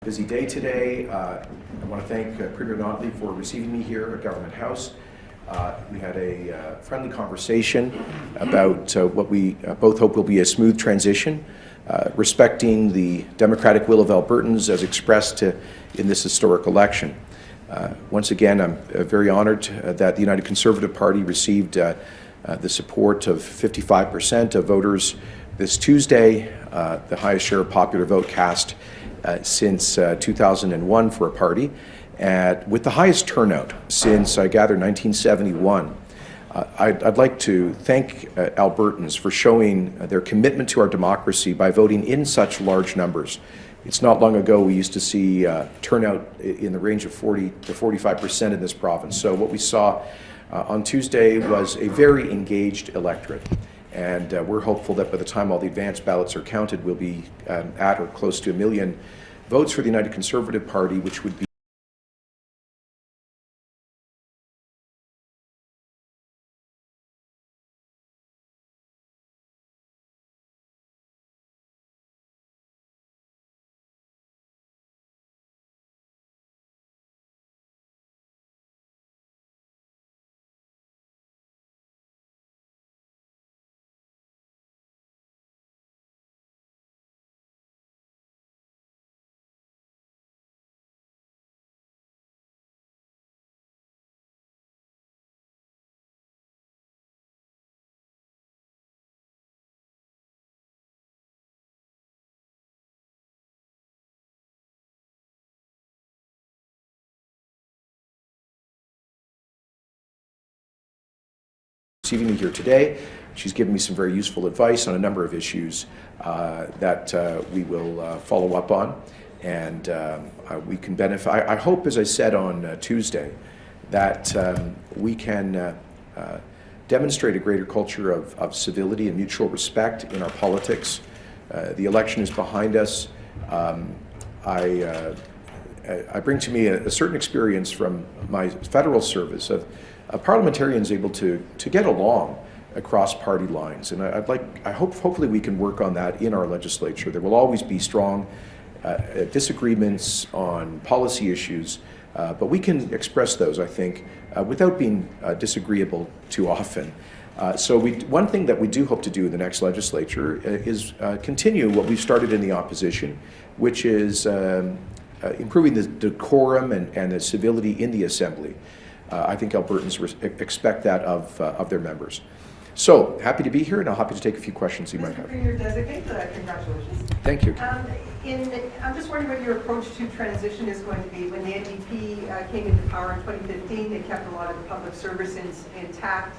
Busy day today. I want to thank Premier Notley for receiving me here at Government House. We had a friendly conversation about what we both hope will be a smooth transition, respecting the democratic will of Albertans as expressed in this historic election. Once again, I'm very honoured that the United Conservative Party received the support of 55% of voters this Tuesday, the highest share of popular vote cast since 2001 for a party, with the highest turnout since, I gather, 1971. I'd like to thank Albertans for showing their commitment to our democracy by voting in such large numbers. It's not long ago we used to see turnout in the range of 40 to 45% in this province. So what we saw on Tuesday was a very engaged electorate. And we're hopeful that by the time all the advanced ballots are counted, we'll be at or close to 1 million votes for the United Conservative Party, which would be receiving me here today. She's given me some very useful advice on a number of issues that we will follow up on, and we can benefit. I hope, as I said on Tuesday, that we can demonstrate a greater culture of civility and mutual respect in our politics. The election is behind us. I bring to me a certain experience from my federal service of parliamentarians able to get along across party lines, and hopefully we can work on that in our legislature. There will always be strong disagreements on policy issues, but we can express those, I think, without being disagreeable too often. One thing that we do hope to do in the next legislature is continue what we've started in the opposition, which is improving the decorum and the civility in the Assembly. I think Albertans expect that of their members. So, happy to be here, and I'm happy to take a few questions you might have. Mr. Premier-designate, congratulations. Thank you. I'm just wondering what your approach to transition is going to be. When the NDP came into power in 2015, they kept a lot of the public service intact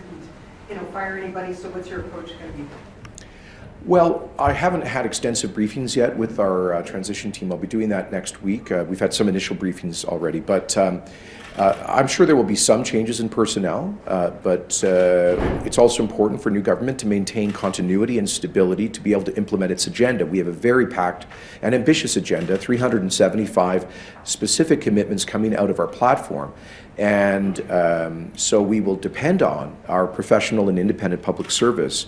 and fire anybody, so what's your approach going to be? Well, I haven't had extensive briefings yet with our transition team. I'll be doing that next week. We've had some initial briefings already, but I'm sure there will be some changes in personnel, but it's also important for new government to maintain continuity and stability to be able to implement its agenda. We have a very packed and ambitious agenda, 375 specific commitments coming out of our platform. And so we will depend on our professional and independent public service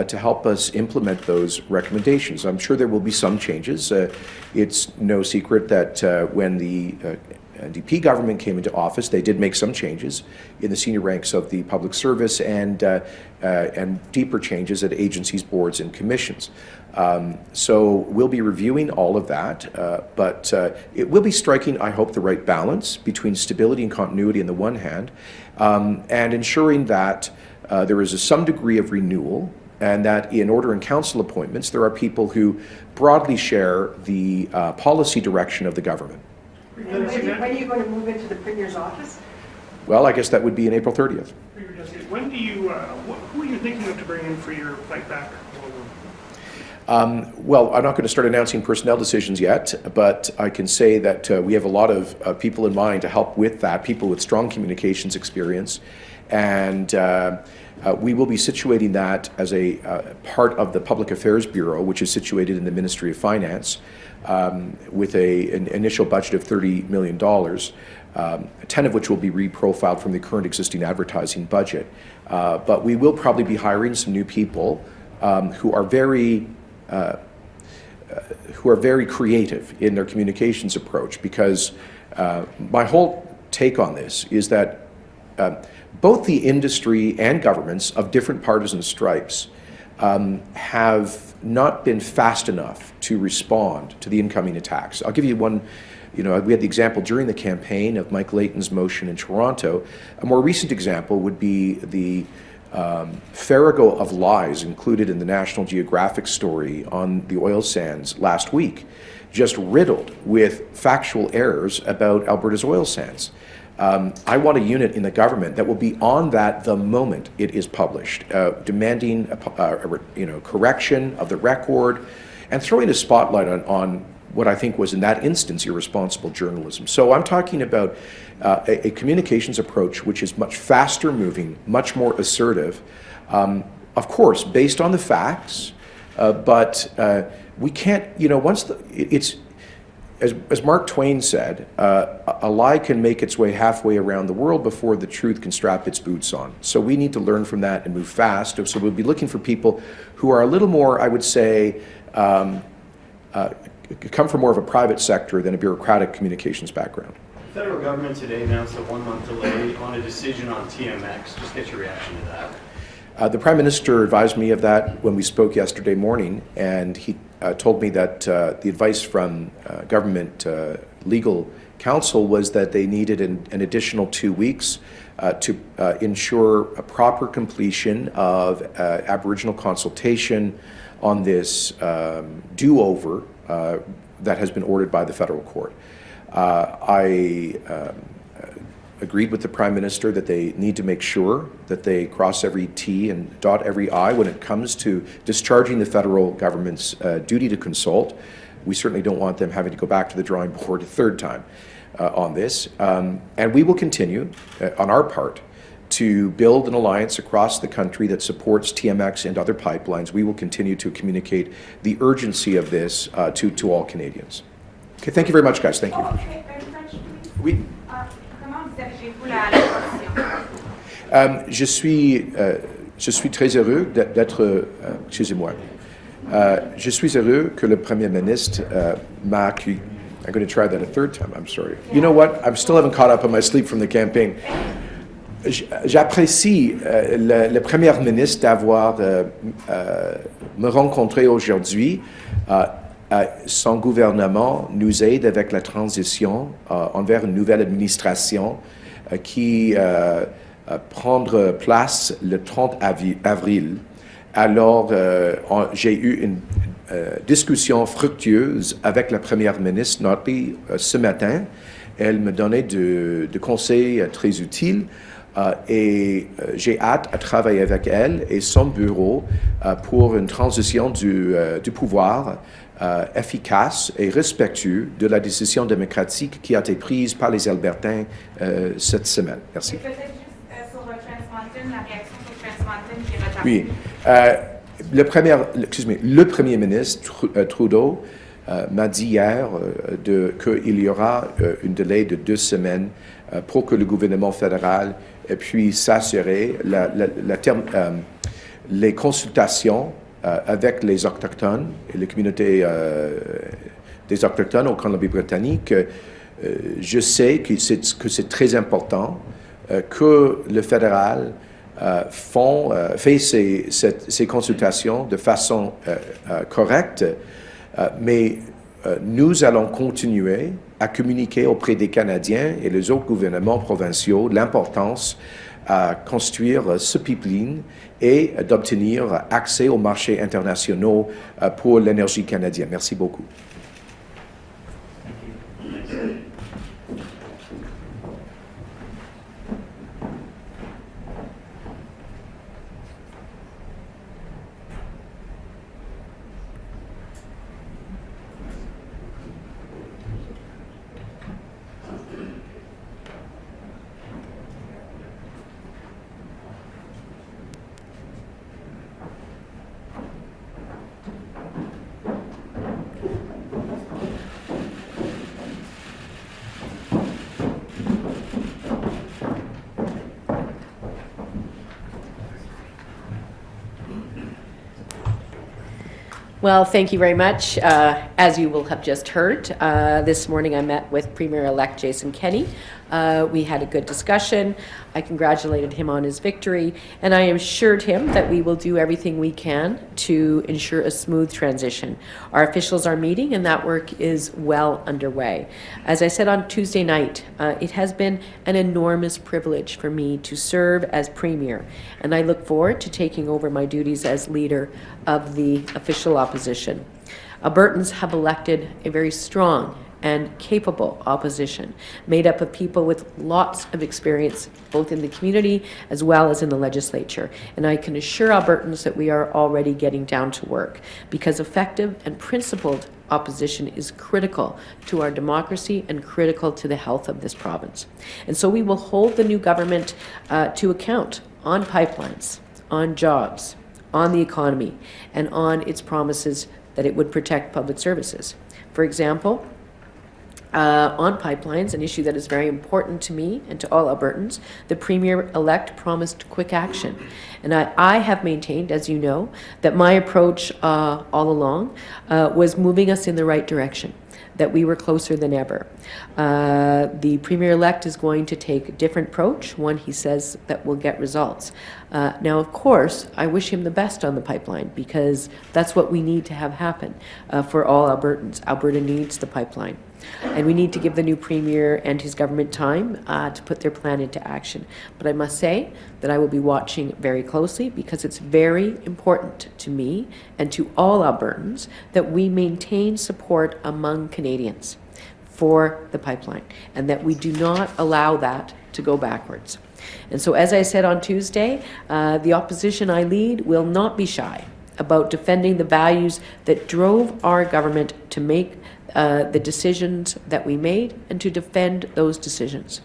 to help us implement those recommendations. I'm sure there will be some changes. It's no secret that when the NDP government came into office, they did make some changes in the senior ranks of the public service and deeper changes at agencies, boards, and commissions. So we'll be reviewing all of that, but it will be striking, I hope, the right balance between stability and continuity on the one hand, and ensuring that there is some degree of renewal, and that in order and council appointments, there are people who broadly share the policy direction of the government. And when are you going to move into the Premier's office? Well, I guess that would be on April 30th. When do you, who are you thinking of to bring in for your fight back? Well, I'm not going to start announcing personnel decisions yet, but I can say that we have a lot of people in mind to help with that, people with strong communications experience, and we will be situating that as a part of the Public Affairs Bureau, which is situated in the Ministry of Finance, with an initial budget of $30 million, 10 of which will be reprofiled from the current existing advertising budget. But we will probably be hiring some new people who are very who are very creative in their communications approach, because my whole take on this is that both the industry and governments of different partisan stripes have not been fast enough to respond to the incoming attacks. I'll give you one. We had the example during the campaign of Mike Layton's motion in Toronto. A more recent example would be the farrago of lies included in the National Geographic story on the oil sands last week, just riddled with factual errors about Alberta's oil sands. I want a unit in the government that will be on that the moment it is published, demanding correction of the record and throwing a spotlight on what I think was in that instance irresponsible journalism. So I'm talking about a communications approach which is much faster moving, much more assertive, of course, based on the facts, but we can't, as Mark Twain said, a lie can make its way halfway around the world before the truth can strap its boots on. So we need to learn from that and move fast. So we'll be looking for people who are a little more, I would say, come from more of a private sector than a bureaucratic communications background. The federal government today announced a 1-month delay on a decision on TMX. Just get your reaction to that. The Prime Minister advised me of that when we spoke yesterday morning, and he told me that the advice from government legal counsel was that they needed an additional 2 weeks to ensure a proper completion of Aboriginal consultation on this do-over that has been ordered by the federal court. I agreed with the Prime Minister that they need to make sure that they cross every T and dot every I when it comes to discharging the federal government's duty to consult. We certainly don't want them having to go back to the drawing board a third time on this. And we will continue on our part to build an alliance across the country that supports TMX and other pipelines. We will continue to communicate the urgency of this to all Canadians. Okay, thank you very much, guys. Thank you. Oui. Je suis très heureux d'être, excusez-moi, je suis heureux que le Premier ministre m'a accueilli. I'm going to try that a third time, I'm sorry. You know what, I still haven't caught up on my sleep from the campaign. J'apprécie le Premier ministre d'avoir me rencontré aujourd'hui. Son gouvernement nous aide avec la transition envers une nouvelle administration qui prendra place le 30 avril. Alors, j'ai eu une discussion fructueuse avec la Première ministre Notley ce matin. Elle me donnait de conseils très utiles. Et j'ai hâte à travailler avec elle et son bureau pour une transition du pouvoir efficace et respectueux de la décision démocratique qui a été prise par les Albertains cette semaine. Merci. Et peut-être juste sur Trans Mountain, la réaction sur Trans Mountain qui est retardée. Oui, le Premier ministre Trudeau m'a dit hier qu'il y aura un délai de 2 semaines pour que le gouvernement fédéral puisse s'assurer les consultations avec les Autochtones et les communautés des Autochtones au Colombie-Britannique. Je sais que c'est très important que le fédéral fait ces consultations de façon correcte, mais nous allons continuer à communiquer auprès des Canadiens et les autres gouvernements provinciaux l'importance à construire ce pipeline et d'obtenir accès aux marchés internationaux pour l'énergie canadienne. Merci beaucoup. Well, thank you very much. As you will have just heard, this morning I met with Premier-elect Jason Kenney. We had a good discussion. I congratulated him on his victory, and I assured him that we will do everything we can to ensure a smooth transition. Our officials are meeting, and that work is well underway. As I said on Tuesday night, it has been an enormous privilege for me to serve as Premier, and I look forward to taking over my duties as Leader of the official opposition. Albertans have elected a very strong and capable opposition, made up of people with lots of experience, both in the community as well as in the legislature. And I can assure Albertans that we are already getting down to work, because effective and principled opposition is critical to our democracy and critical to the health of this province. And so we will hold the new government to account on pipelines, on jobs, on the economy, and on its promises that it would protect public services. For example, on pipelines, an issue that is very important to me and to all Albertans, the Premier-elect promised quick action. And I have maintained, as you know, that my approach all along was moving us in the right direction, that we were closer than ever. The Premier-elect is going to take a different approach, one he says that will get results. Now, of course, I wish him the best on the pipeline, because that's what we need to have happen for all Albertans. Alberta needs the pipeline. And we need to give the new Premier and his government time to put their plan into action. But I must say that I will be watching very closely, because it's very important to me and to all Albertans that we maintain support among Canadians for the pipeline, and that we do not allow that to go backwards. And so, as I said on Tuesday, the opposition I lead will not be shy about defending the values that drove our government to make the decisions that we made, and to defend those decisions.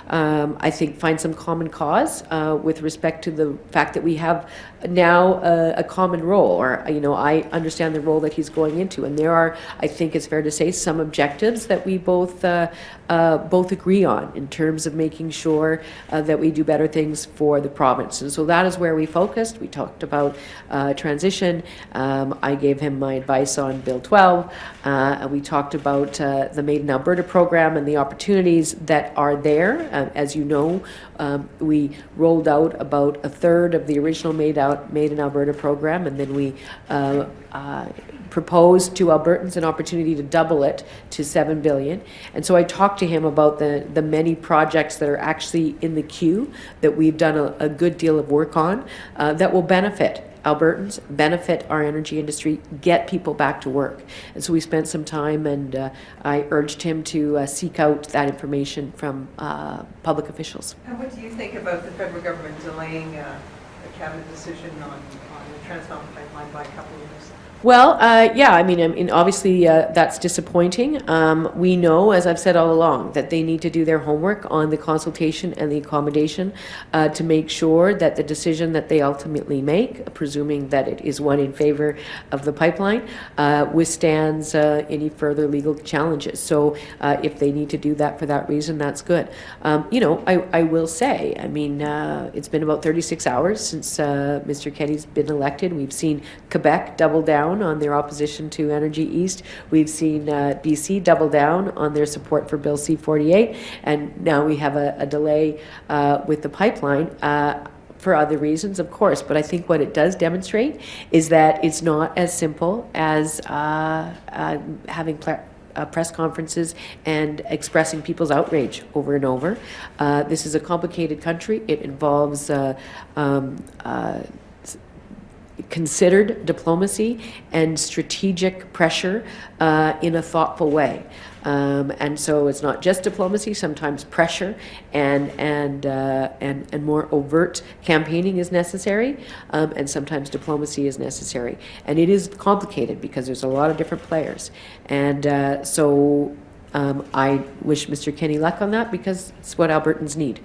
I think find some common cause with respect to the fact that we have now a common role, or I understand the role that he's going into, and there are, I think it's fair to say, some objectives that we both agree on in terms of making sure that we do better things for the province. And so that is where we focused. We talked about transition. I gave him my advice on Bill 12. And we talked about the Made in Alberta program and the opportunities that are there. As you know, we rolled out about a third of the original Made in Alberta program, and then we proposed to Albertans an opportunity to double it to $7 billion. And so I talked to him about the many projects that are actually in the queue that we've done a good deal of work on that will benefit Albertans, benefit our energy industry, get people back to work. And so we spent some time, and I urged him to seek out that information from public officials. And what do you think about the federal government delaying a cabinet decision on the Trans Mountain pipeline by a couple of years? Well, yeah, I mean, obviously that's disappointing. We know, as I've said all along, that they need to do their homework on the consultation and the accommodation to make sure that the decision that they ultimately make, presuming that it is one in favor of the pipeline, withstands any further legal challenges. So if they need to do that for that reason, that's good. I will say, I mean, it's been about 36 hours since Mr. Kenney's been elected. We've seen Quebec double down on their opposition to Energy East. We've seen BC double down on their support for Bill C-48, and now we have a delay with the pipeline. For other reasons, of course, but I think what it does demonstrate is that it's not as simple as having press conferences and expressing people's outrage over and over. This is a complicated country. It involves considered diplomacy and strategic pressure in a thoughtful way. And so it's not just diplomacy, sometimes pressure and more overt campaigning is necessary, and sometimes diplomacy is necessary. And it is complicated because there's a lot of different players. And so I wish Mr. Kenney luck on that, because it's what Albertans need.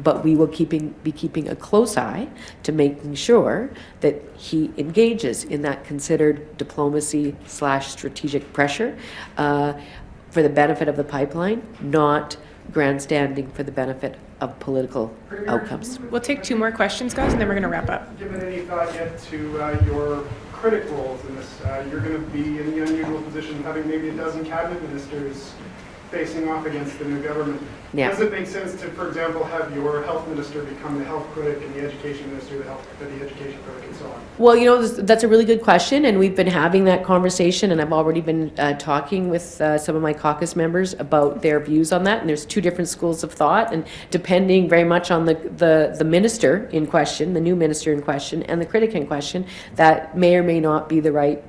But we will be keeping a close eye to making sure that he engages in that considered diplomacy / strategic pressure for the benefit of the pipeline, not grandstanding for the benefit of political outcomes. We'll take 2 more questions, guys, and then we're going to wrap up. Given any thought yet to your critic roles in this, you're going to be in the unusual position of having maybe a dozen cabinet ministers facing off against the new government. Yeah. Does it make sense to, for example, have your health minister become the health critic and the education minister the education critic and so on? Well, you know, that's a really good question, and we've been having that conversation, and I've already been talking with some of my caucus members about their views on that, and there's 2 different schools of thought, and depending very much on the minister in question, the new minister in question, and the critic in question, that may or may not be the right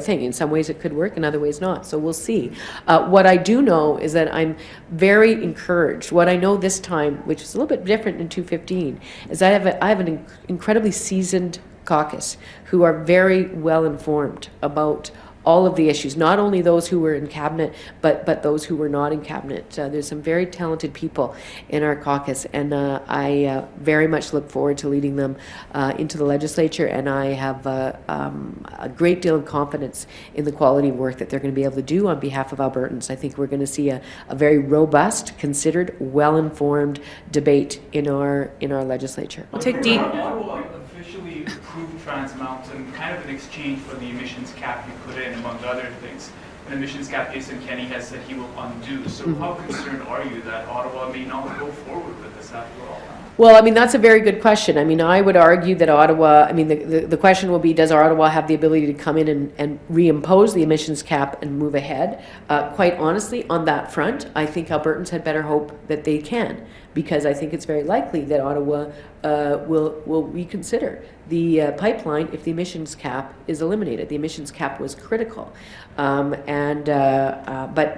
thing. In some ways it could work, in other ways not. So we'll see. What I do know is that I'm very encouraged. What I know this time, which is a little bit different in 2015, is I have an incredibly seasoned caucus who are very well informed about all of the issues, not only those who were in cabinet, but those who were not in cabinet. There's some very talented people in our caucus, and I very much look forward to leading them into the legislature, and I have a great deal of confidence in the quality of work that they're going to be able to do on behalf of Albertans. I think we're going to see a very robust, considered, well-informed debate in our legislature. We'll take Dean. Ottawa officially approved Trans Mountain kind of in exchange for the emissions cap you put in, among other things. An emissions cap Jason Kenney has said he will undo. So how concerned are you that Ottawa may not go forward with this after all? Well, I mean, that's a very good question. I mean, I would argue that Ottawa, I mean, the question will be, does Ottawa have the ability to come in and reimpose the emissions cap and move ahead? Quite honestly, on that front, I think Albertans had better hope that they can, because I think it's very likely that Ottawa will reconsider the pipeline if the emissions cap is eliminated. The emissions cap was critical. But,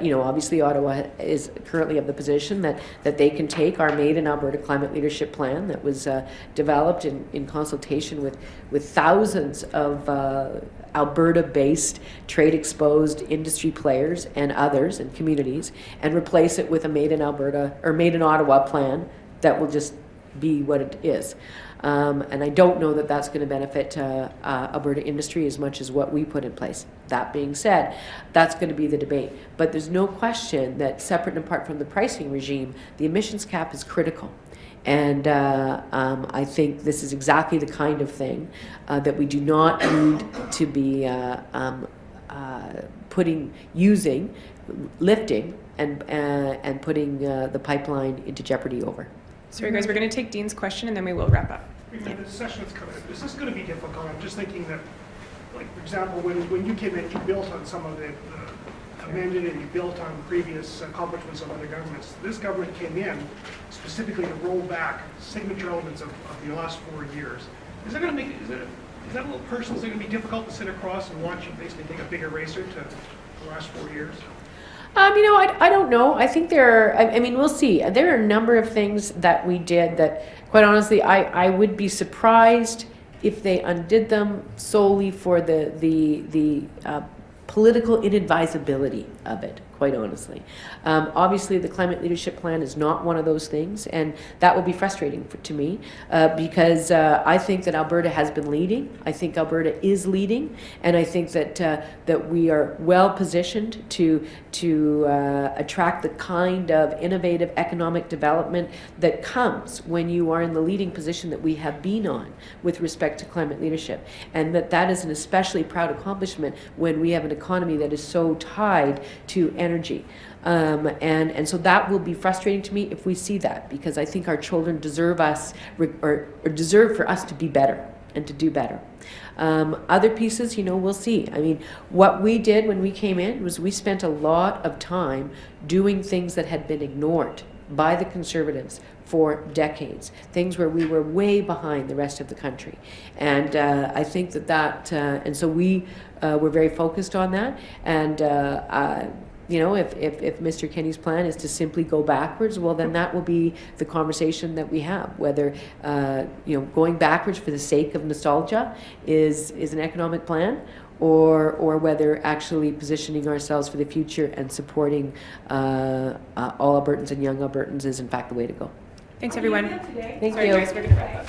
you know, obviously Ottawa is currently of the position that they can take our Made in Alberta Climate Leadership Plan that was developed in consultation with thousands of Alberta-based, trade-exposed industry players and others and communities, and replace it with a Made in Alberta or Made in Ottawa plan that will just be what it is. And I don't know that that's going to benefit Alberta industry as much as what we put in place. That being said, that's going to be the debate. But there's no question that separate and apart from the pricing regime, the emissions cap is critical. And I think this is exactly the kind of thing that we do not need to be lifting and putting the pipeline into jeopardy over. Sorry, guys, we're going to take Dean's question and then we will wrap up. The session that's coming up, is this going to be difficult? I'm just thinking that, like, for example, when you came in, you built on some of the amended and you built on previous accomplishments of other governments. This government came in specifically to roll back signature elements of the last 4 years. Is that going to make is that a little personal? Is it going to be difficult to sit across and watch you basically take a big eraser to the last 4 years? You know, I don't know. I think I mean, we'll see. There are a number of things that we did that, quite honestly, I would be surprised if they undid them solely for the political inadvisability of it, quite honestly. Obviously, the Climate Leadership Plan is not one of those things, and that will be frustrating to me because I think that Alberta has been leading. I think Alberta is leading, and I think that that we are well positioned to attract the kind of innovative economic development that comes when you are in the leading position that we have been on with respect to climate leadership, and that is an especially proud accomplishment when we have an economy that is so tied to energy. And so that will be frustrating to me if we see that, because I think our children deserve us or deserve for us to be better and to do better. Other pieces, we'll see. I mean, what we did when we came in was we spent a lot of time doing things that had been ignored by the Conservatives for decades, things where we were way behind the rest of the country. And I think and so we were very focused on that. And if Mr. Kenney's plan is to simply go backwards, well, then that will be the conversation that we have, whether, going backwards for the sake of nostalgia is an economic plan, or whether actually positioning ourselves for the future and supporting all Albertans and young Albertans is in fact the way to go. Thanks, everyone. Thank Sorry, you. guys, we're going to wrap up.